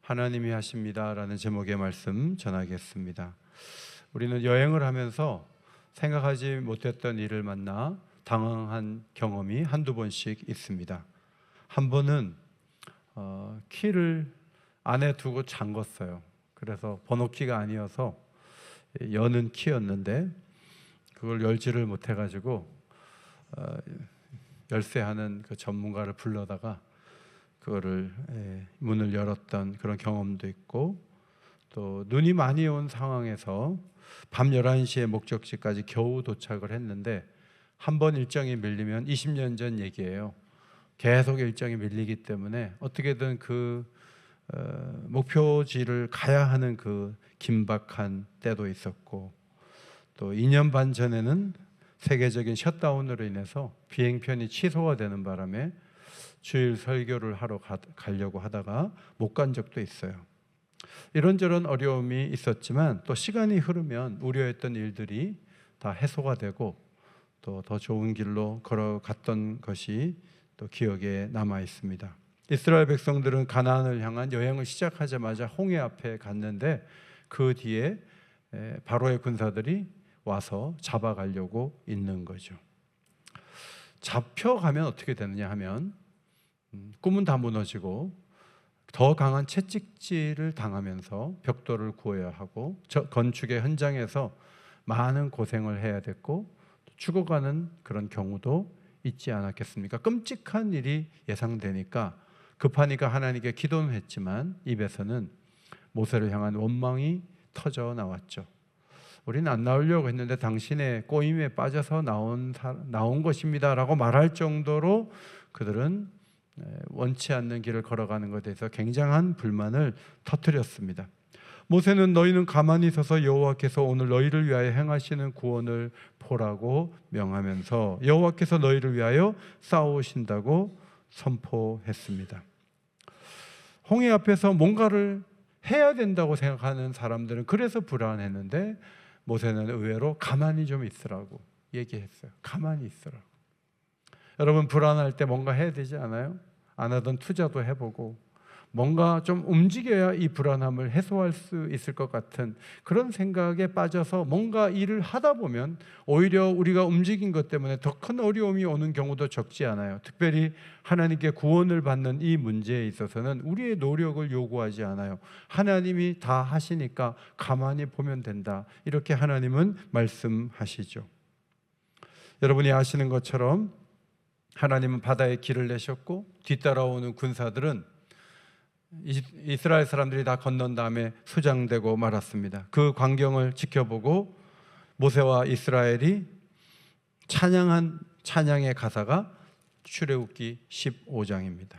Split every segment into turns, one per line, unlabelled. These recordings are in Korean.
하나님이 하십니다 라는 제목의 말씀 전하겠습니다. 우리는 여행을 하면서 생각하지 못했던 일을 만나 당황한 경험이 한두 번씩 있습니다. 한 번은 키를 안에 두고 잠궜어요. 그래서 번호키가 아니어서 여는 키였는데 그걸 열지를 못해가지고 열쇠하는 그 전문가를 불러다가 그거를 문을 열었던 그런 경험도 있고, 또 눈이 많이 온 상황에서 밤 11시에 목적지까지 겨우 도착을 했는데 한 번 일정이 밀리면 20년 전 얘기예요. 계속 일정이 밀리기 때문에 어떻게든 그 목표지를 가야 하는 그 긴박한 때도 있었고, 또 2년 반 전에는 세계적인 셧다운으로 인해서 비행편이 취소가 되는 바람에 주일 설교를 하러 가려고 하다가 못 간 적도 있어요. 이런저런 어려움이 있었지만 또 시간이 흐르면 우려했던 일들이 다 해소가 되고 또 더 좋은 길로 걸어갔던 것이 또 기억에 남아 있습니다. 이스라엘 백성들은 가나안을 향한 여행을 시작하자마자 홍해 앞에 갔는데 그 뒤에 바로의 군사들이 와서 잡아가려고 있는 거죠. 잡혀가면 어떻게 되느냐 하면 꿈은 다 무너지고 더 강한 채찍질을 당하면서 벽돌을 구해야 하고 건축의 현장에서 많은 고생을 해야 됐고 죽어가는 그런 경우도 있지 않았겠습니까? 끔찍한 일이 예상되니까 급하니까 하나님께 기도는 했지만 입에서는 모세를 향한 원망이 터져 나왔죠. 우리는 안 나오려고 했는데 당신의 꼬임에 빠져서 나온 것입니다 라고 말할 정도로 그들은 원치 않는 길을 걸어가는 것에 대해서 굉장한 불만을 터뜨렸습니다. 모세는 너희는 가만히 서서 여호와께서 오늘 너희를 위하여 행하시는 구원을 보라고 명하면서 여호와께서 너희를 위하여 싸우신다고 선포했습니다. 홍해 앞에서 뭔가를 해야 된다고 생각하는 사람들은 그래서 불안했는데 모세는 의외로 가만히 좀 있으라고 얘기했어요. 가만히 있으라고. 여러분, 불안할 때 뭔가 해야 되지 않아요? 안 하던 투자도 해보고 뭔가 좀 움직여야 이 불안함을 해소할 수 있을 것 같은 그런 생각에 빠져서 뭔가 일을 하다 보면 오히려 우리가 움직인 것 때문에 더 큰 어려움이 오는 경우도 적지 않아요. 특별히 하나님께 구원을 받는 이 문제에 있어서는 우리의 노력을 요구하지 않아요. 하나님이 다 하시니까 가만히 보면 된다, 이렇게 하나님은 말씀하시죠. 여러분이 아시는 것처럼 하나님은 바다에 길을 내셨고 뒤따라오는 군사들은 이스라엘 사람들이 다 건넌 다음에 수장되고 말았습니다. 그 광경을 지켜보고 모세와 이스라엘이 찬양한 찬양의 가사가 출애굽기 15장입니다.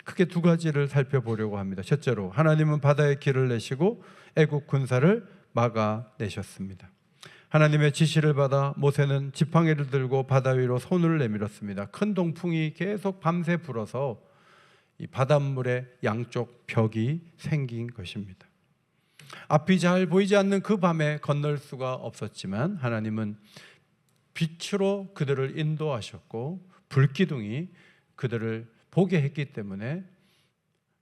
크게 두 가지를 살펴보려고 합니다. 첫째로 하나님은 바다에 길을 내시고 애국 군사를 막아내셨습니다. 하나님의 지시를 받아 모세는 지팡이를 들고 바다 위로 손을 내밀었습니다. 큰 동풍이 계속 밤새 불어서 이 바닷물의 양쪽 벽이 생긴 것입니다. 앞이 잘 보이지 않는 그 밤에 건널 수가 없었지만 하나님은 빛으로 그들을 인도하셨고 불기둥이 그들을 보게 했기 때문에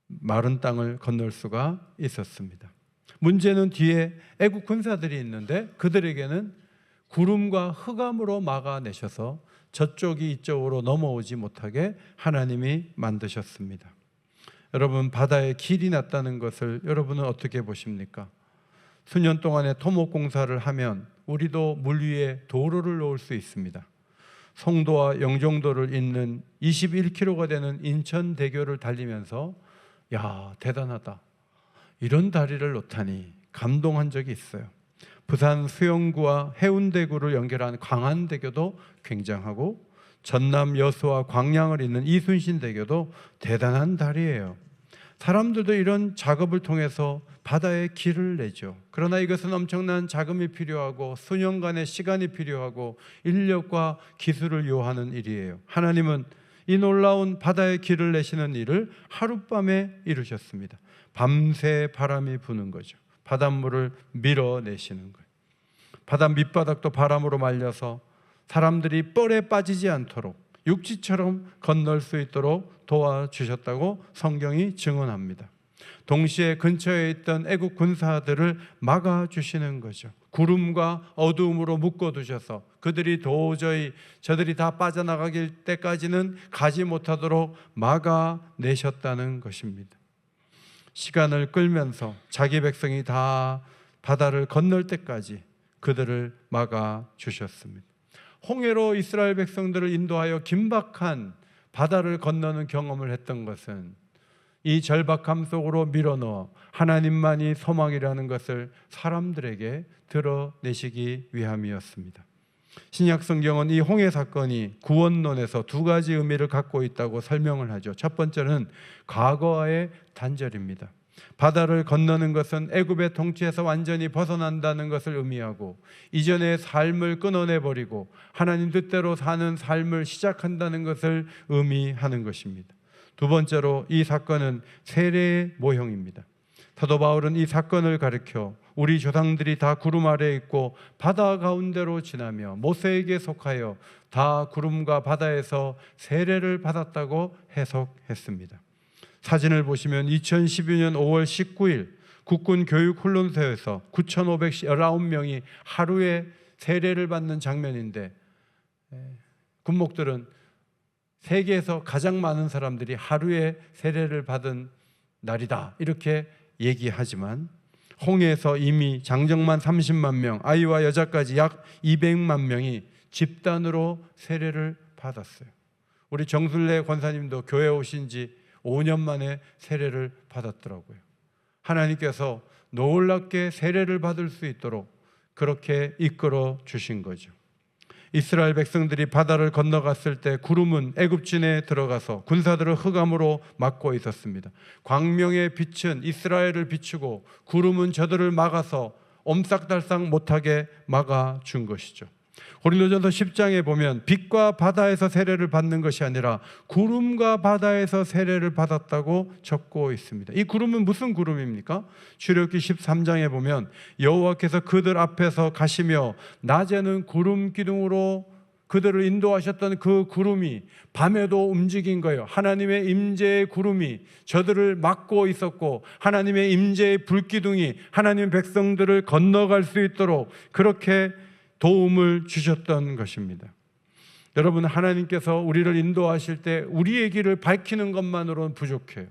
마른 땅을 건널 수가 있었습니다. 문제는 뒤에 애국 군사들이 있는데 그들에게는 구름과 흑암으로 막아내셔서 저쪽이 이쪽으로 넘어오지 못하게 하나님이 만드셨습니다. 여러분, 바다에 길이 났다는 것을 여러분은 어떻게 보십니까? 수년 동안의 토목 공사를 하면 우리도 물 위에 도로를 놓을 수 있습니다. 송도와 영종도를 잇는 21km가 되는 인천대교를 달리면서 야, 대단하다, 이런 다리를 놓다니 감동한 적이 있어요. 부산 수영구와 해운대구를 연결하는 광안대교도 굉장하고 전남 여수와 광양을 잇는 이순신대교도 대단한 다리예요. 사람들도 이런 작업을 통해서 바다에 길을 내죠. 그러나 이것은 엄청난 자금이 필요하고 수년간의 시간이 필요하고 인력과 기술을 요하는 일이에요. 하나님은 이 놀라운 바다에 길을 내시는 일을 하룻밤에 이루셨습니다. 밤새 바람이 부는 거죠. 바닷물을 밀어내시는 거예요. 바다 밑바닥도 바람으로 말려서 사람들이 뻘에 빠지지 않도록 육지처럼 건널 수 있도록 도와주셨다고 성경이 증언합니다. 동시에 근처에 있던 애국 군사들을 막아주시는 거죠. 구름과 어두움으로 묶어두셔서 그들이 도저히 저들이 다 빠져나가길 때까지는 가지 못하도록 막아내셨다는 것입니다. 시간을 끌면서 자기 백성이 다 바다를 건널 때까지 그들을 막아주셨습니다. 홍해로 이스라엘 백성들을 인도하여 긴박한 바다를 건너는 경험을 했던 것은 이 절박함 속으로 밀어넣어 하나님만이 소망이라는 것을 사람들에게 드러내시기 위함이었습니다. 신약 성경은 이 홍해 사건이 구원론에서 두 가지 의미를 갖고 있다고 설명을 하죠. 첫 번째는 과거와의 단절입니다. 바다를 건너는 것은 애굽의 통치에서 완전히 벗어난다는 것을 의미하고 이전의 삶을 끊어내버리고 하나님 뜻대로 사는 삶을 시작한다는 것을 의미하는 것입니다. 두 번째로 이 사건은 세례의 모형입니다. 사도 바울은 이 사건을 가리켜 우리 조상들이 다 구름 아래에 있고 바다 가운데로 지나며 모세에게 속하여 다 구름과 바다에서 세례를 받았다고 해석했습니다. 사진을 보시면 2012년 5월 19일 국군 교육훈련소에서 9,519명이 하루에 세례를 받는 장면인데 군목들은 세계에서 가장 많은 사람들이 하루에 세례를 받은 날이다 이렇게 얘기하지만 홍해에서 이미 장정만 30만 명, 아이와 여자까지 약 200만 명이 집단으로 세례를 받았어요. 우리 정순례 권사님도 교회 오신 지 5년 만에 세례를 받았더라고요. 하나님께서 놀랍게 세례를 받을 수 있도록 그렇게 이끌어 주신 거죠. 이스라엘 백성들이 바다를 건너갔을 때 구름은 애굽진에 들어가서 군사들을 흑암으로 막고 있었습니다. 광명의 빛은 이스라엘을 비추고 구름은 저들을 막아서 옴싹달싹 못하게 막아준 것이죠. 고린도전서 10장에 보면 빛과 바다에서 세례를 받는 것이 아니라 구름과 바다에서 세례를 받았다고 적고 있습니다. 이 구름은 무슨 구름입니까? 출애굽기 13장에 보면 여호와께서 그들 앞에서 가시며 낮에는 구름 기둥으로 그들을 인도하셨던 그 구름이 밤에도 움직인 거예요. 하나님의 임재의 구름이 저들을 막고 있었고 하나님의 임재의 불기둥이 하나님의 백성들을 건너갈 수 있도록 그렇게 도움을 주셨던 것입니다. 여러분, 하나님께서 우리를 인도하실 때 우리의 길을 밝히는 것만으로는 부족해요.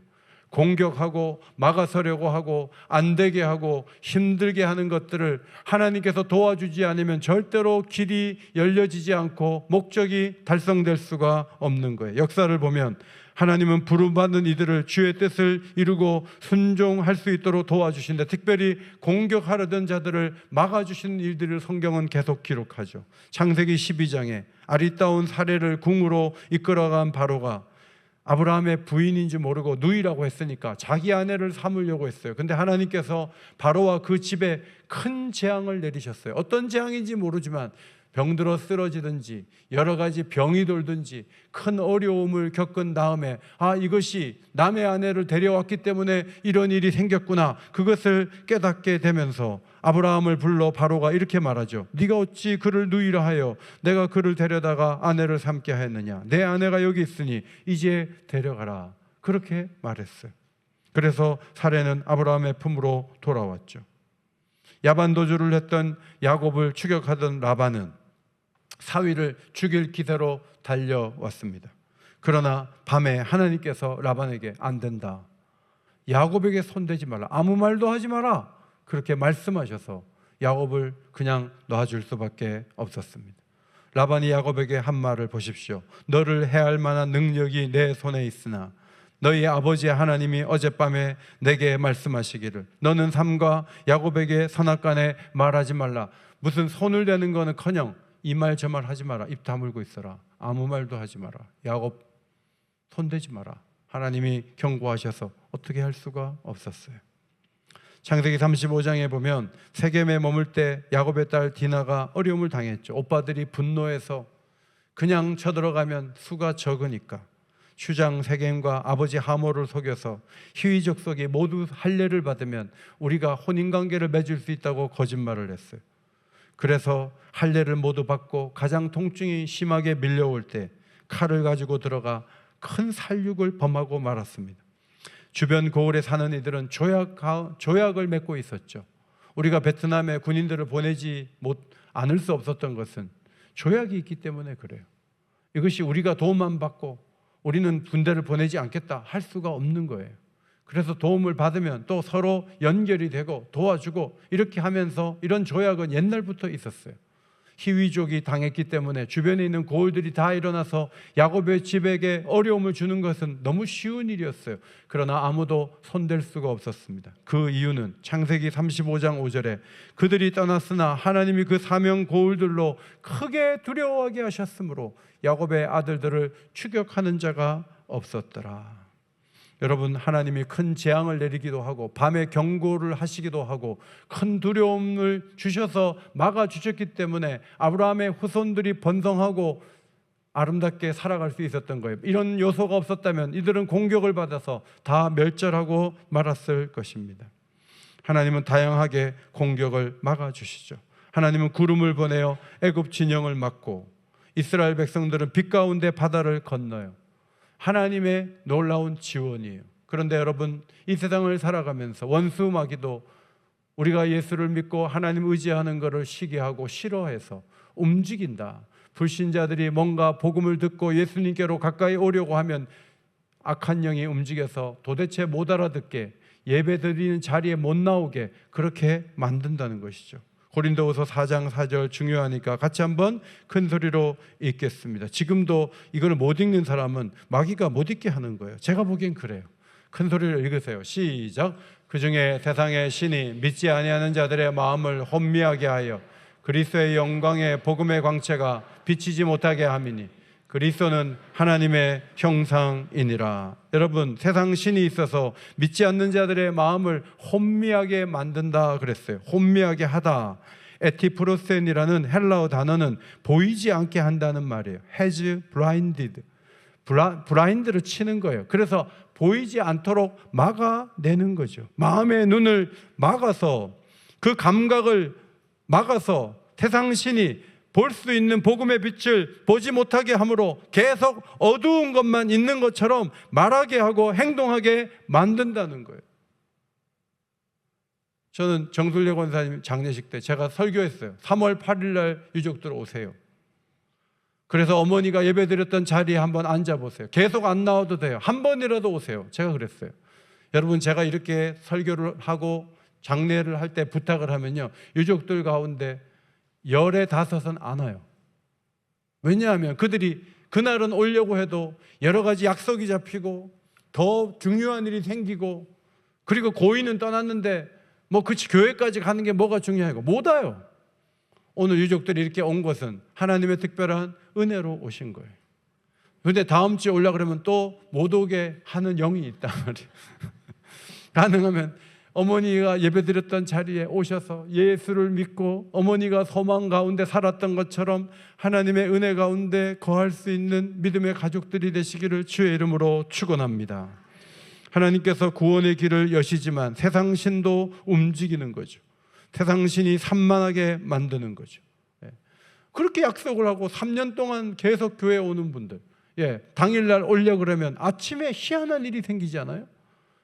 공격하고 막아서려고 하고 안 되게 하고 힘들게 하는 것들을 하나님께서 도와주지 않으면 절대로 길이 열려지지 않고 목적이 달성될 수가 없는 거예요. 역사를 보면 하나님은 부름받는 이들을 주의 뜻을 이루고 순종할 수 있도록 도와주신다. 특별히 공격하려던 자들을 막아주시는 일들을 성경은 계속 기록하죠. 창세기 12장에 아리따운 사례를 궁으로 이끌어간 바로가 아브라함의 부인인지 모르고 누이라고 했으니까 자기 아내를 삼으려고 했어요. 근데 하나님께서 바로와 그 집에 큰 재앙을 내리셨어요. 어떤 재앙인지 모르지만 병들어 쓰러지든지 여러 가지 병이 돌든지 큰 어려움을 겪은 다음에 이것이 남의 아내를 데려왔기 때문에 이런 일이 생겼구나, 그것을 깨닫게 되면서 아브라함을 불러 바로가 이렇게 말하죠. 네가 어찌 그를 누이라 하여 내가 그를 데려다가 아내를 삼게 하였느냐. 내 아내가 여기 있으니 이제 데려가라. 그렇게 말했어요. 그래서 사례는 아브라함의 품으로 돌아왔죠. 야반도주를 했던 야곱을 추격하던 라반은 사위를 죽일 기세로 달려왔습니다. 그러나 밤에 하나님께서 라반에게 안 된다, 야곱에게 손대지 말라, 아무 말도 하지 마라, 그렇게 말씀하셔서 야곱을 그냥 놔줄 수밖에 없었습니다. 라반이 야곱에게 한 말을 보십시오. 너를 해할 만한 능력이 내 손에 있으나 너희 아버지 하나님이 어젯밤에 내게 말씀하시기를 너는 삼가 야곱에게 선악간에 말하지 말라. 무슨 손을 대는 거는커녕 이 말 저 말 하지 마라. 입 다물고 있어라. 아무 말도 하지 마라. 야곱 손대지 마라. 하나님이 경고하셔서 어떻게 할 수가 없었어요. 창세기 35장에 보면 세겜에 머물 때 야곱의 딸 디나가 어려움을 당했죠. 오빠들이 분노해서 그냥 쳐들어가면 수가 적으니까 슈장 세겜과 아버지 하모를 속여서 히위 족속이 모두 할례를 받으면 우리가 혼인관계를 맺을 수 있다고 거짓말을 했어요. 그래서 할례를 모두 받고 가장 통증이 심하게 밀려올 때 칼을 가지고 들어가 큰 살육을 범하고 말았습니다. 주변 고을에 사는 이들은 조약을 맺고 있었죠. 우리가 베트남에 군인들을 보내지 않을 수 없었던 것은 조약이 있기 때문에 그래요. 이것이 우리가 도움만 받고 우리는 군대를 보내지 않겠다 할 수가 없는 거예요. 그래서 도움을 받으면 또 서로 연결이 되고 도와주고 이렇게 하면서 이런 조약은 옛날부터 있었어요. 히위족이 당했기 때문에 주변에 있는 고을들이 다 일어나서 야곱의 집에게 어려움을 주는 것은 너무 쉬운 일이었어요. 그러나 아무도 손댈 수가 없었습니다. 그 이유는 창세기 35장 5절에 그들이 떠났으나 하나님이 그 사명 고을들로 크게 두려워하게 하셨으므로 야곱의 아들들을 추격하는 자가 없었더라. 여러분, 하나님이 큰 재앙을 내리기도 하고 밤에 경고를 하시기도 하고 큰 두려움을 주셔서 막아주셨기 때문에 아브라함의 후손들이 번성하고 아름답게 살아갈 수 있었던 거예요. 이런 요소가 없었다면 이들은 공격을 받아서 다 멸절하고 말았을 것입니다. 하나님은 다양하게 공격을 막아주시죠. 하나님은 구름을 보내어 애굽 진영을 막고 이스라엘 백성들은 빛 가운데 바다를 건너요. 하나님의 놀라운 지원이에요. 그런데 여러분, 이 세상을 살아가면서 원수마귀도 우리가 예수를 믿고 하나님 의지하는 것을 시기하고 싫어해서 움직인다. 불신자들이 뭔가 복음을 듣고 예수님께로 가까이 오려고 하면 악한 영이 움직여서 도대체 못 알아듣게, 예배 드리는 자리에 못 나오게 그렇게 만든다는 것이죠. 고린도후서 4장 4절 중요하니까 같이 한번 큰 소리로 읽겠습니다. 지금도 이걸 못 읽는 사람은 마귀가 못 읽게 하는 거예요. 제가 보기엔 그래요. 큰 소리로 읽으세요. 시작. 그중에 세상의 신이 믿지 아니하는 자들의 마음을 혼미하게 하여 그리스도의 영광의 복음의 광채가 비치지 못하게 함이니 그리스도는 하나님의 형상이니라. 여러분, 세상 신이 있어서 믿지 않는 자들의 마음을 혼미하게 만든다 그랬어요. 혼미하게 하다. 에티프로센이라는 헬라어 단어는 보이지 않게 한다는 말이에요. has blinded. 블라인드를 치는 거예요. 그래서 보이지 않도록 막아내는 거죠. 마음의 눈을 막아서, 그 감각을 막아서 세상 신이 볼 수 있는 복음의 빛을 보지 못하게 함으로 계속 어두운 것만 있는 것처럼 말하게 하고 행동하게 만든다는 거예요. 저는 정술래 권사님 장례식 때 제가 설교했어요. 3월 8일 날 유족들 오세요. 그래서 어머니가 예배드렸던 자리에 한번 앉아보세요. 계속 안 나와도 돼요. 한 번이라도 오세요. 제가 그랬어요. 여러분, 제가 이렇게 설교를 하고 장례를 할 때 부탁을 하면요, 유족들 가운데 15은 안 와요. 왜냐하면 그들이 그날은 오려고 해도 여러 가지 약속이 잡히고 더 중요한 일이 생기고, 그리고 고인은 떠났는데 뭐 그치 교회까지 가는 게 뭐가 중요하고 못 와요. 오늘 유족들이 이렇게 온 것은 하나님의 특별한 은혜로 오신 거예요. 그런데 다음 주에 오려고 그러면 또 못 오게 하는 영이 있단 말이에요. 가능하면 어머니가 예배드렸던 자리에 오셔서 예수를 믿고 어머니가 소망 가운데 살았던 것처럼 하나님의 은혜 가운데 거할 수 있는 믿음의 가족들이 되시기를 주의 이름으로 축원합니다. 하나님께서 구원의 길을 여시지만 세상 신도 움직이는 거죠. 세상 신이 산만하게 만드는 거죠. 그렇게 약속을 하고 3년 동안 계속 교회에 오는 분들, 당일날 오려고 그러면 아침에 희한한 일이 생기지 않아요?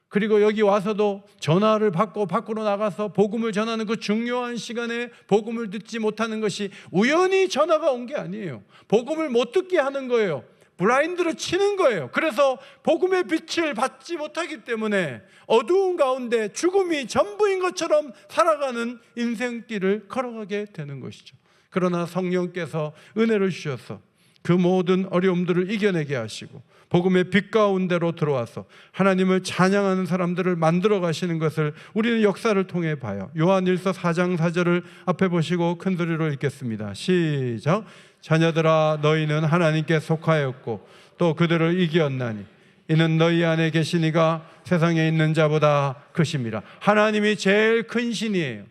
그리고 여기 와서도 전화를 받고 밖으로 나가서 복음을 전하는 그 중요한 시간에 복음을 듣지 못하는 것이 우연히 전화가 온 게 아니에요. 복음을 못 듣게 하는 거예요. 블라인드로 치는 거예요. 그래서 복음의 빛을 받지 못하기 때문에 어두운 가운데 죽음이 전부인 것처럼 살아가는 인생길을 걸어가게 되는 것이죠. 그러나 성령께서 은혜를 주셔서 그 모든 어려움들을 이겨내게 하시고 복음의 빛 가운데로 들어와서 하나님을 찬양하는 사람들을 만들어 가시는 것을 우리는 역사를 통해 봐요. 요한일서 4장 4절을 앞에 보시고 큰 소리로 읽겠습니다. 시작. 자녀들아, 너희는 하나님께 속하였고 또 그들을 이기었나니 이는 너희 안에 계신 이가 세상에 있는 자보다 크심이라. 하나님이 제일 큰 신이에요.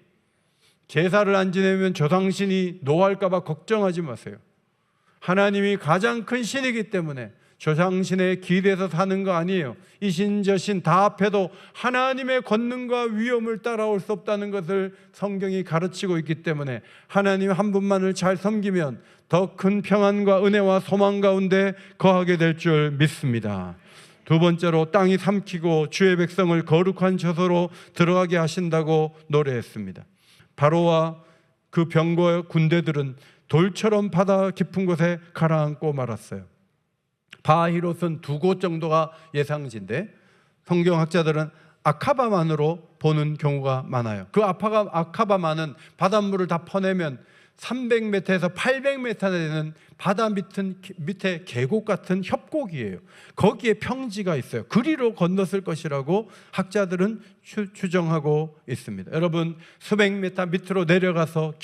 제사를 안 지내면 조상신이 노할까 봐 걱정하지 마세요. 하나님이 가장 큰 신이기 때문에 조상신에 기대서 사는 거 아니에요. 이 신 저 신 다 앞에도 하나님의 권능과 위엄을 따라올 수 없다는 것을 성경이 가르치고 있기 때문에 하나님 한 분만을 잘 섬기면 더 큰 평안과 은혜와 소망 가운데 거하게 될 줄 믿습니다. 두 번째로 땅이 삼키고 주의 백성을 거룩한 처소로 들어가게 하신다고 노래했습니다. 바로와 그 병거의 군대들은 돌처럼 바다 깊은 곳에 가라앉고 말았어요. 바히롯은 두 곳 정도가 예상지인데 성경학자들은 아카바만으로 보는 경우가 많아요. 그 아카바만은 바닷물을 다 퍼내면 300m에서 800m 되는 바다 밑에 계곡 같은 협곡이에요. 거기에 평지가 있어요. 그리로 건넜을 것이라고 학자들은 추정하고 있습니다. 여러분, 수백 미터 밑으로 내려가서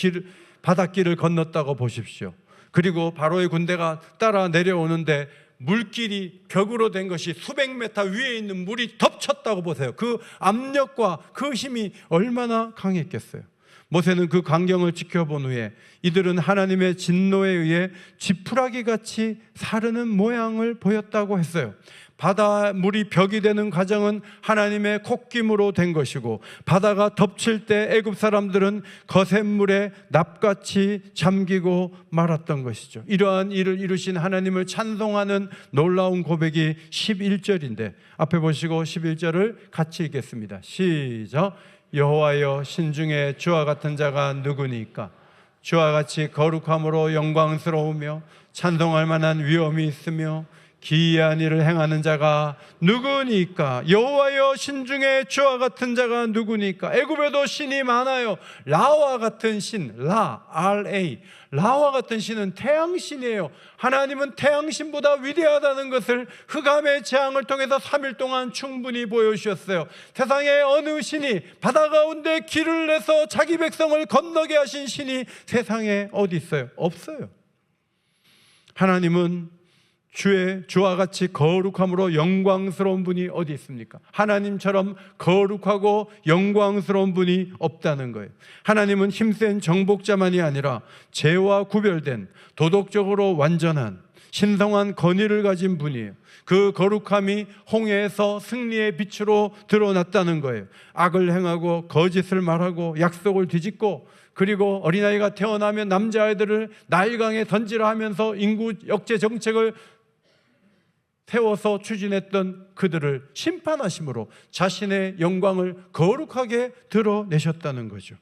바닷길을 건넜다고 보십시오. 그리고 바로의 군대가 따라 내려오는데 물길이 벽으로 된 것이 수백 미터 위에 있는 물이 덮쳤다고 보세요. 그 압력과 그 힘이 얼마나 강했겠어요. 모세는 그 광경을 지켜본 후에 이들은 하나님의 진노에 의해 지푸라기 같이 사르는 모양을 보였다고 했어요. 바닷물이 벽이 되는 과정은 하나님의 콧김으로 된 것이고, 바다가 덮칠 때 애굽 사람들은 거센 물에 납같이 잠기고 말았던 것이죠. 이러한 일을 이루신 하나님을 찬송하는 놀라운 고백이 11절인데 앞에 보시고 11절을 같이 읽겠습니다. 시작. 여호와여, 신중에 주와 같은 자가 누구니까? 주와 같이 거룩함으로 영광스러우며 찬송할 만한 위엄이 있으며 기이한 일을 행하는 자가 누구니까? 여호와여, 신중에 주와 같은 자가 누구니까? 애굽에도 신이 많아요. 라와 같은 신, 라와 같은 신은 태양신이에요. 하나님은 태양신보다 위대하다는 것을 흑암의 재앙을 통해서 3일 동안 충분히 보여주셨어요. 세상에 어느 신이 바다 가운데 길을 내서 자기 백성을 건너게 하신 신이 세상에 어디 있어요? 없어요. 하나님은 주와 같이 거룩함으로 영광스러운 분이 어디 있습니까? 하나님처럼 거룩하고 영광스러운 분이 없다는 거예요. 하나님은 힘센 정복자만이 아니라 죄와 구별된 도덕적으로 완전한 신성한 권위를 가진 분이에요. 그 거룩함이 홍해에서 승리의 빛으로 드러났다는 거예요. 악을 행하고 거짓을 말하고 약속을 뒤집고, 그리고 어린아이가 태어나면 남자아이들을 나일강에 던지라 하면서 인구 억제 정책을 세워서 추진했던 그들을 심판하심으로 자신의 영광을 거룩하게 드러내셨다는 거죠.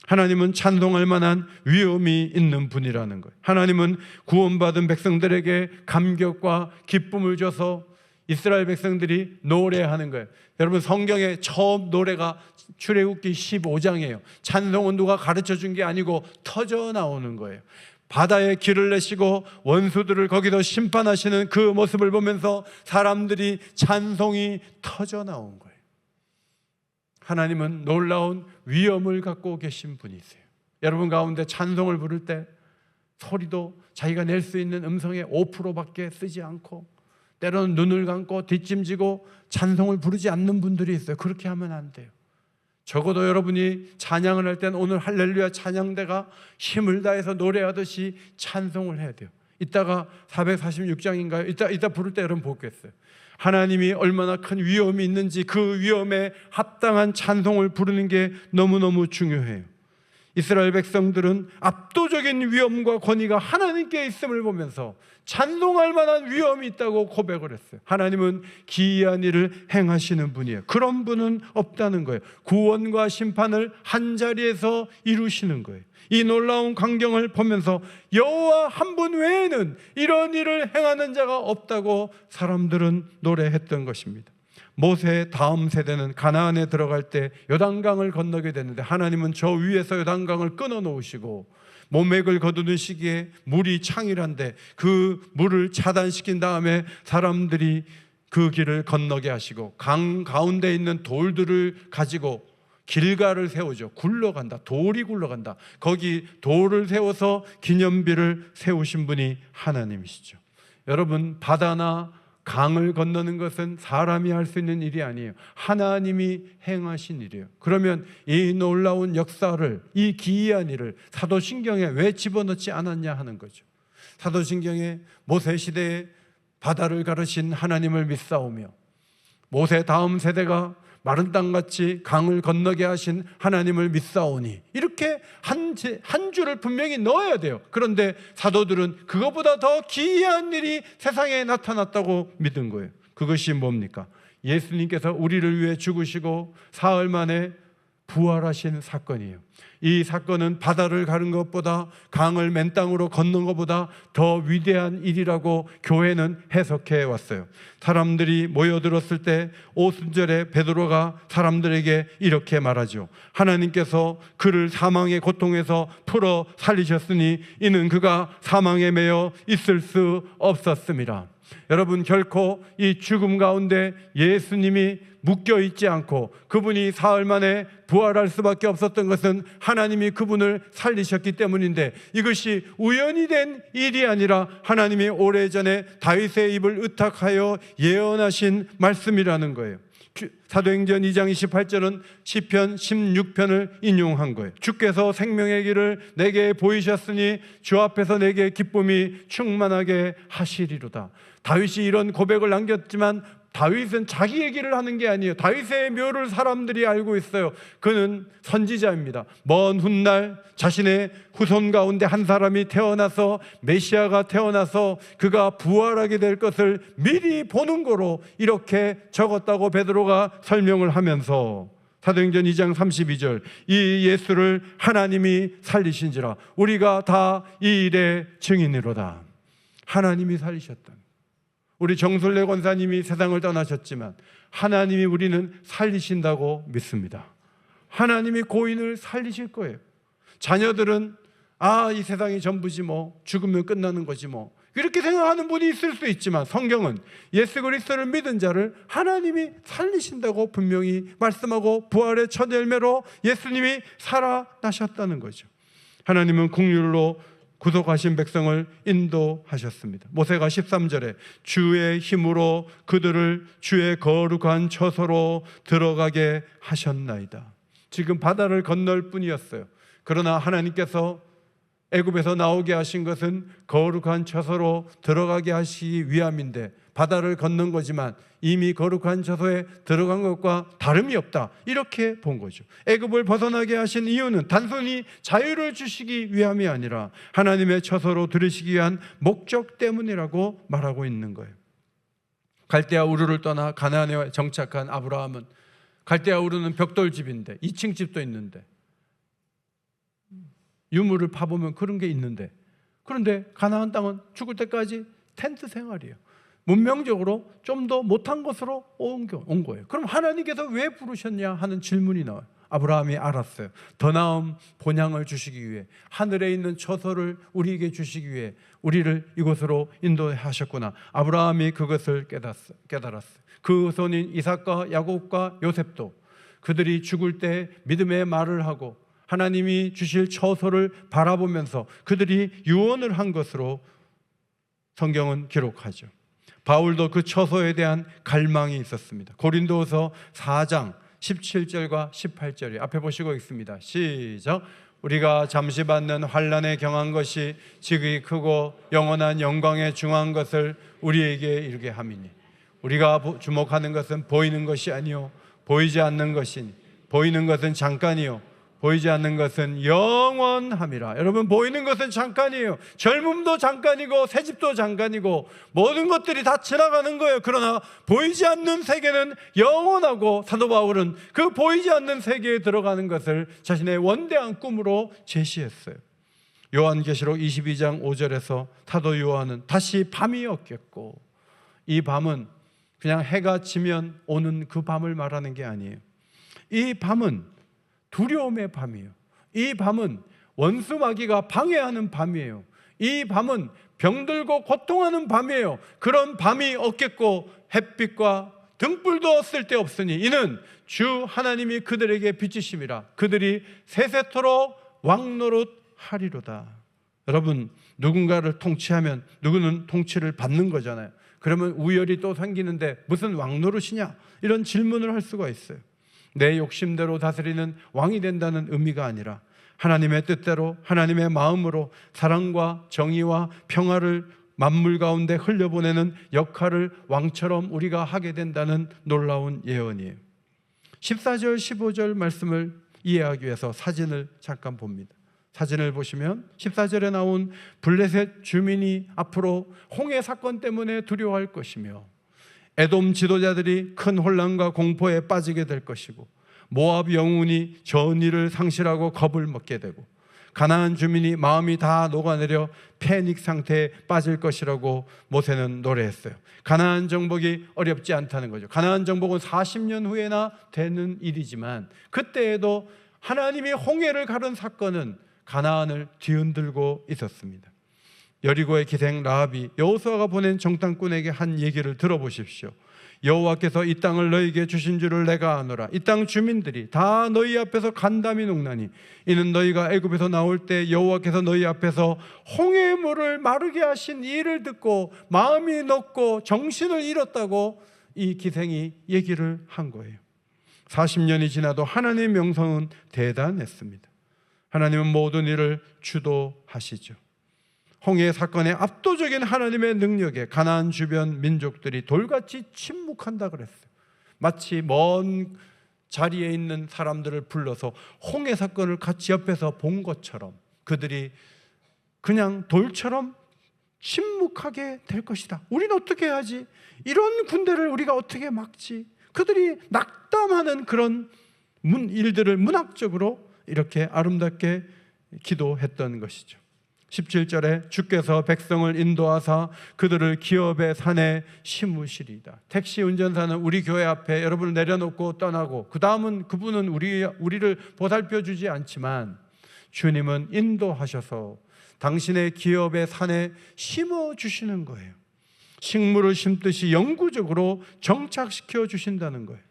하나님은 찬송할 만한 위엄이 있는 분이라는 거예요. 하나님은 구원받은 백성들에게 감격과 기쁨을 줘서 이스라엘 백성들이 노래하는 거예요. 여러분, 성경의 처음 노래가 출애굽기 15장이에요. 찬송은 누가 가르쳐 준 게 아니고 터져 나오는 거예요. 바다에 길을 내시고 원수들을 거기서 심판하시는 그 모습을 보면서 사람들이 찬송이 터져 나온 거예요. 하나님은 놀라운 위엄을 갖고 계신 분이세요. 여러분 가운데 찬송을 부를 때 소리도 자기가 낼 수 있는 음성의 5%밖에 쓰지 않고, 때로는 눈을 감고 뒷짐지고 찬송을 부르지 않는 분들이 있어요. 그렇게 하면 안 돼요. 적어도 여러분이 찬양을 할 때는 오늘 할렐루야 찬양대가 힘을 다해서 노래하듯이 찬송을 해야 돼요. 이따가 446장인가요? 이따 부를 때 여러분 보겠어요. 하나님이 얼마나 큰 위엄이 있는지 그 위엄에 합당한 찬송을 부르는 게 너무너무 중요해요. 이스라엘 백성들은 압도적인 위엄과 권위가 하나님께 있음을 보면서 찬송할 만한 위엄이 있다고 고백을 했어요. 하나님은 기이한 일을 행하시는 분이에요. 그런 분은 없다는 거예요. 구원과 심판을 한자리에서 이루시는 거예요. 이 놀라운 광경을 보면서 여호와 한 분 외에는 이런 일을 행하는 자가 없다고 사람들은 노래했던 것입니다. 모세의 다음 세대는 가나안에 들어갈 때 요단강을 건너게 됐는데 하나님은 저 위에서 요단강을 끊어 놓으시고 모맥을 거두는 시기에 물이 창일한데 그 물을 차단시킨 다음에 사람들이 그 길을 건너게 하시고, 강 가운데 있는 돌들을 가지고 길가를 세우죠. 굴러간다. 돌이 굴러간다. 거기 돌을 세워서 기념비를 세우신 분이 하나님이시죠. 여러분, 바다나 강을 건너는 것은 사람이 할 수 있는 일이 아니에요. 하나님이 행하신 일이에요. 그러면 이 놀라운 역사를, 이 기이한 일을 사도신경에 왜 집어넣지 않았냐 하는 거죠. 사도신경에 모세 시대에 바다를 가르신 하나님을 믿사오며 모세 다음 세대가 마른 땅같이 강을 건너게 하신 하나님을 믿사오니, 이렇게 한 줄을 분명히 넣어야 돼요. 그런데 사도들은 그것보다 더 기이한 일이 세상에 나타났다고 믿은 거예요. 그것이 뭡니까? 예수님께서 우리를 위해 죽으시고 사흘 만에 부활하신 사건이에요. 이 사건은 바다를 가른 것보다, 강을 맨 땅으로 걷는 것보다 더 위대한 일이라고 교회는 해석해 왔어요. 사람들이 모여들었을 때 오순절에 베드로가 사람들에게 이렇게 말하죠. 하나님께서 그를 사망의 고통에서 풀어 살리셨으니 이는 그가 사망에 매여 있을 수 없었습니다. 여러분, 결코 이 죽음 가운데 예수님이 묶여 있지 않고 그분이 사흘 만에 부활할 수밖에 없었던 것은 하나님이 그분을 살리셨기 때문인데, 이것이 우연히 된 일이 아니라 하나님이 오래전에 다윗의 입을 의탁하여 예언하신 말씀이라는 거예요. 사도행전 2장 28절은 시편 16편을 인용한 거예요. 주께서 생명의 길을 내게 보이셨으니 주 앞에서 내게 기쁨이 충만하게 하시리로다. 다윗이 이런 고백을 남겼지만 다윗은 자기 얘기를 하는 게 아니에요. 다윗의 묘를 사람들이 알고 있어요. 그는 선지자입니다. 먼 훗날 자신의 후손 가운데 한 사람이 태어나서, 메시아가 태어나서 그가 부활하게 될 것을 미리 보는 거로 이렇게 적었다고 베드로가 설명을 하면서 사도행전 2장 32절, 이 예수를 하나님이 살리신지라 우리가 다 이 일의 증인이로다. 하나님이 살리셨다. 우리 정술래 권사님이 세상을 떠나셨지만 하나님이 우리는 살리신다고 믿습니다. 하나님이 고인을 살리실 거예요. 자녀들은 이 세상이 전부지 뭐, 죽으면 끝나는 거지 뭐, 이렇게 생각하는 분이 있을 수 있지만 성경은 예수 그리스도를 믿은 자를 하나님이 살리신다고 분명히 말씀하고 부활의 첫 열매로 예수님이 살아나셨다는 거죠. 하나님은 긍휼로 구속하신 백성을 인도하셨습니다. 모세가 13절에 주의 힘으로 그들을 주의 거룩한 처소로 들어가게 하셨나이다. 지금 바다를 건널 뿐이었어요. 그러나 하나님께서 애굽에서 나오게 하신 것은 거룩한 처소로 들어가게 하시기 위함인데, 바다를 건넌 거지만 이미 거룩한 처소에 들어간 것과 다름이 없다, 이렇게 본 거죠. 애굽을 벗어나게 하신 이유는 단순히 자유를 주시기 위함이 아니라 하나님의 처소로 들으시기 위한 목적 때문이라고 말하고 있는 거예요. 갈대아 우르를 떠나 가나안에 정착한 아브라함은, 갈대아 우르는 벽돌집인데 2층 집도 있는데, 유물을 파보면 그런 게 있는데, 그런데 가나안 땅은 죽을 때까지 텐트 생활이에요. 문명적으로 좀 더 못한 것으로 온 거예요. 그럼 하나님께서 왜 부르셨냐 하는 질문이 나와요. 아브라함이 알았어요. 더 나은 본향을 주시기 위해, 하늘에 있는 처소를 우리에게 주시기 위해 우리를 이곳으로 인도하셨구나. 아브라함이 그것을 깨달았어요. 그 손인 이삭과 야곱과 요셉도 그들이 죽을 때 믿음의 말을 하고 하나님이 주실 처소를 바라보면서 그들이 유언을 한 것으로 성경은 기록하죠. 바울도 그 처소에 대한 갈망이 있었습니다. 고린도서 4장 17절과 18절이 앞에 보시고 있습니다. 시작. 우리가 잠시 받는 환난에 경한 것이 지극히 크고 영원한 영광에 중한 것을 우리에게 이르게 함이니, 우리가 주목하는 것은 보이는 것이 아니요 보이지 않는 것이니, 보이는 것은 잠깐이요 보이지 않는 것은 영원함이라. 여러분, 보이는 것은 잠깐이에요. 젊음도 잠깐이고 새집도 잠깐이고 모든 것들이 다 지나가는 거예요. 그러나 보이지 않는 세계는 영원하고, 사도 바울은 그 보이지 않는 세계에 들어가는 것을 자신의 원대한 꿈으로 제시했어요. 요한계시록 22장 5절에서 사도 요한은 다시 밤이 없겠고, 이 밤은 그냥 해가 지면 오는 그 밤을 말하는 게 아니에요. 이 밤은 두려움의 밤이에요. 이 밤은 원수 마귀가 방해하는 밤이에요. 이 밤은 병들고 고통하는 밤이에요. 그런 밤이 없겠고 햇빛과 등불도 쓸데없으니 이는 주 하나님이 그들에게 비치심이라. 그들이 세세토록 왕노릇하리로다. 여러분, 누군가를 통치하면 누구는 통치를 받는 거잖아요. 그러면 우열이 또 생기는데 무슨 왕노릇이냐, 이런 질문을 할 수가 있어요. 내 욕심대로 다스리는 왕이 된다는 의미가 아니라 하나님의 뜻대로, 하나님의 마음으로 사랑과 정의와 평화를 만물 가운데 흘려보내는 역할을 왕처럼 우리가 하게 된다는 놀라운 예언이에요. 14절 15절 말씀을 이해하기 위해서 사진을 잠깐 봅니다. 사진을 보시면 14절에 나온 블레셋 주민이 앞으로 홍해 사건 때문에 두려워할 것이며, 에돔 지도자들이 큰 혼란과 공포에 빠지게 될 것이고, 모압 영웅이 전의를 상실하고 겁을 먹게 되고, 가나안 주민이 마음이 다 녹아내려 패닉 상태에 빠질 것이라고 모세는 노래했어요. 가나안 정복이 어렵지 않다는 거죠. 가나안 정복은 40년 후에나 되는 일이지만 그때에도 하나님이 홍해를 가른 사건은 가나안을 뒤흔들고 있었습니다. 여리고의 기생 라합이 여호수아가 보낸 정탐꾼에게 한 얘기를 들어보십시오. 여호와께서 이 땅을 너희에게 주신 줄을 내가 아노라. 이 땅 주민들이 다 너희 앞에서 간담이 녹나니 이는 너희가 애굽에서 나올 때 여호와께서 너희 앞에서 홍해의 물을 마르게 하신 이 일을 듣고 마음이 녹고 정신을 잃었다고 이 기생이 얘기를 한 거예요. 40년이 지나도 하나님의 명성은 대단했습니다. 하나님은 모든 일을 주도하시죠. 홍해 사건의 압도적인 하나님의 능력에 가나안 주변 민족들이 돌같이 침묵한다 그랬어요. 마치 먼 자리에 있는 사람들을 불러서 홍해 사건을 같이 옆에서 본 것처럼 그들이 그냥 돌처럼 침묵하게 될 것이다. 우리는 어떻게 해야지? 이런 군대를 우리가 어떻게 막지? 그들이 낙담하는 그런 일들을 문학적으로 이렇게 아름답게 기도했던 것이죠. 17절에 주께서 백성을 인도하사 그들을 기업의 산에 심으시리이다. 택시 운전사는 우리 교회 앞에 여러분을 내려놓고 떠나고 그 다음은 그분은 우리를 보살펴 주지 않지만 주님은 인도하셔서 당신의 기업의 산에 심어주시는 거예요. 식물을 심듯이 영구적으로 정착시켜 주신다는 거예요.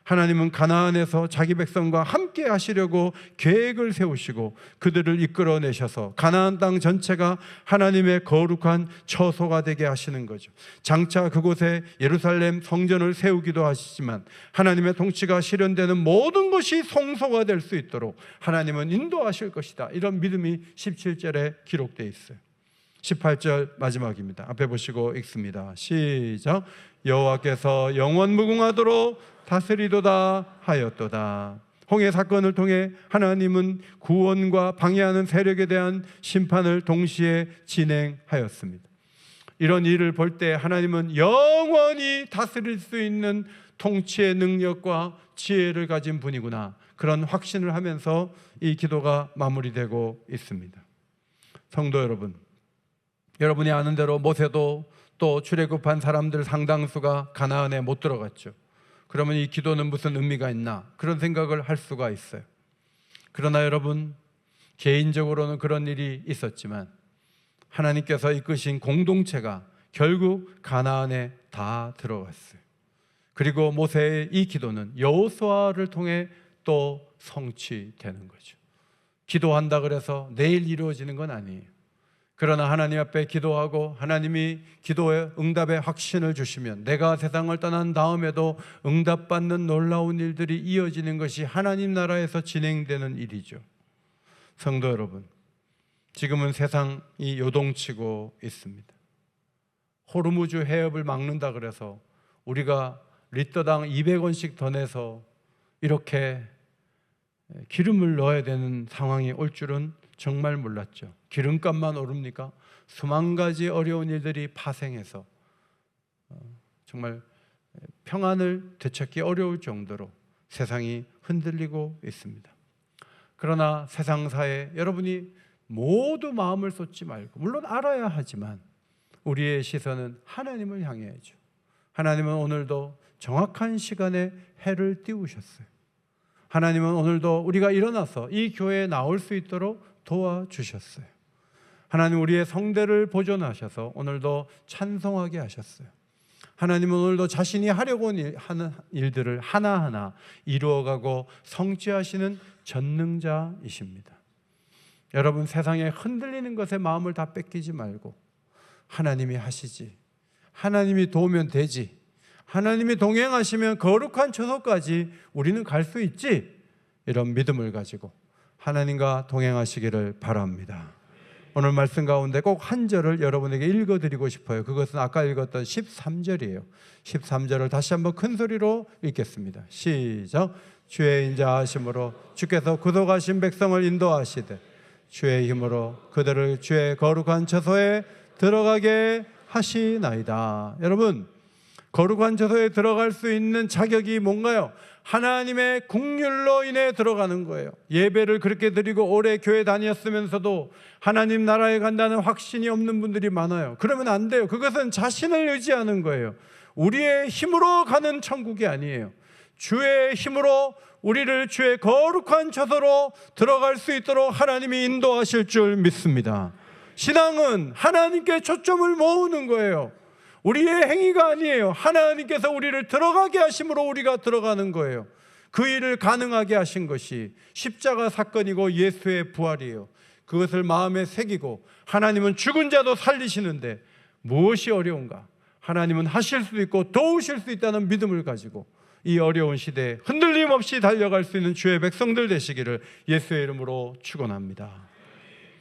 하나님은 가나안에서 자기 백성과 함께 하시려고 계획을 세우시고 그들을 이끌어내셔서 가나안 땅 전체가 하나님의 거룩한 처소가 되게 하시는 거죠. 장차 그곳에 예루살렘 성전을 세우기도 하시지만 하나님의 통치가 실현되는 모든 것이 성소가 될 수 있도록 하나님은 인도하실 것이다. 이런 믿음이 17절에 기록되어 있어요. 18절 마지막입니다. 앞에 보시고 읽습니다. 시작. 여호와께서 영원무궁하도록 다스리도다 하였도다. 홍해 사건을 통해 하나님은 구원과 방해하는 세력에 대한 심판을 동시에 진행하였습니다. 이런 일을 볼 때 하나님은 영원히 다스릴 수 있는 통치의 능력과 지혜를 가진 분이구나, 그런 확신을 하면서 이 기도가 마무리되고 있습니다. 성도 여러분, 여러분이 아는 대로 모세도 또 출애굽한 사람들 상당수가 가나안에 못 들어갔죠. 그러면 이 기도는 무슨 의미가 있나, 그런 생각을 할 수가 있어요. 그러나 여러분, 개인적으로는 그런 일이 있었지만 하나님께서 이끄신 공동체가 결국 가나안에 다 들어갔어요. 그리고 모세의 이 기도는 여호수아를 통해 또 성취되는 거죠. 기도한다 그래서 내일 이루어지는 건 아니에요. 그러나 하나님 앞에 기도하고 하나님이 기도의 응답의 확신을 주시면 내가 세상을 떠난 다음에도 응답받는 놀라운 일들이 이어지는 것이 하나님 나라에서 진행되는 일이죠. 성도 여러분, 지금은 세상이 요동치고 있습니다. 호르무즈 해협을 막는다 그래서 우리가 리터당 200원씩 더 내서 이렇게 기름을 넣어야 되는 상황이 올 줄은 정말 몰랐죠. 기름값만 오릅니까? 수만 가지 어려운 일들이 파생해서 정말 평안을 되찾기 어려울 정도로 세상이 흔들리고 있습니다. 그러나 세상사에 여러분이 모두 마음을 쏟지 말고, 물론 알아야 하지만 우리의 시선은 하나님을 향해야죠. 하나님은 오늘도 정확한 시간에 해를 띄우셨어요. 하나님은 오늘도 우리가 일어나서 이 교회에 나올 수 있도록 도와주셨어요. 하나님 우리의 성대를 보존하셔서 오늘도 찬송하게 하셨어요. 하나님은 오늘도 자신이 하려고 하는 일들을 하나하나 이루어가고 성취하시는 전능자이십니다. 여러분, 세상에 흔들리는 것에 마음을 다 뺏기지 말고 하나님이 하시지, 하나님이 도우면 되지, 하나님이 동행하시면 거룩한 처소까지 우리는 갈 수 있지, 이런 믿음을 가지고 하나님과 동행하시기를 바랍니다. 오늘 말씀 가운데 꼭 한 절을 여러분에게 읽어드리고 싶어요. 그것은 아까 읽었던 13절이에요. 13절을 다시 한번 큰 소리로 읽겠습니다. 시작. 주의 인자하심으로 주께서 구속하신 백성을 인도하시되 주의 힘으로 그들을 주의 거룩한 처소에 들어가게 하시나이다. 여러분, 거룩한 처소에 들어갈 수 있는 자격이 뭔가요? 하나님의 국률로 인해 들어가는 거예요. 예배를 그렇게 드리고 오래 교회 다녔으면서도 하나님 나라에 간다는 확신이 없는 분들이 많아요. 그러면 안 돼요. 그것은 자신을 의지하는 거예요. 우리의 힘으로 가는 천국이 아니에요. 주의 힘으로 우리를 주의 거룩한 처소로 들어갈 수 있도록 하나님이 인도하실 줄 믿습니다. 신앙은 하나님께 초점을 모으는 거예요. 우리의 행위가 아니에요. 하나님께서 우리를 들어가게 하심으로 우리가 들어가는 거예요. 그 일을 가능하게 하신 것이 십자가 사건이고 예수의 부활이에요. 그것을 마음에 새기고 하나님은 죽은 자도 살리시는데 무엇이 어려운가? 하나님은 하실 수 있고 도우실 수 있다는 믿음을 가지고 이 어려운 시대에 흔들림 없이 달려갈 수 있는 주의 백성들 되시기를 예수의 이름으로 축원합니다.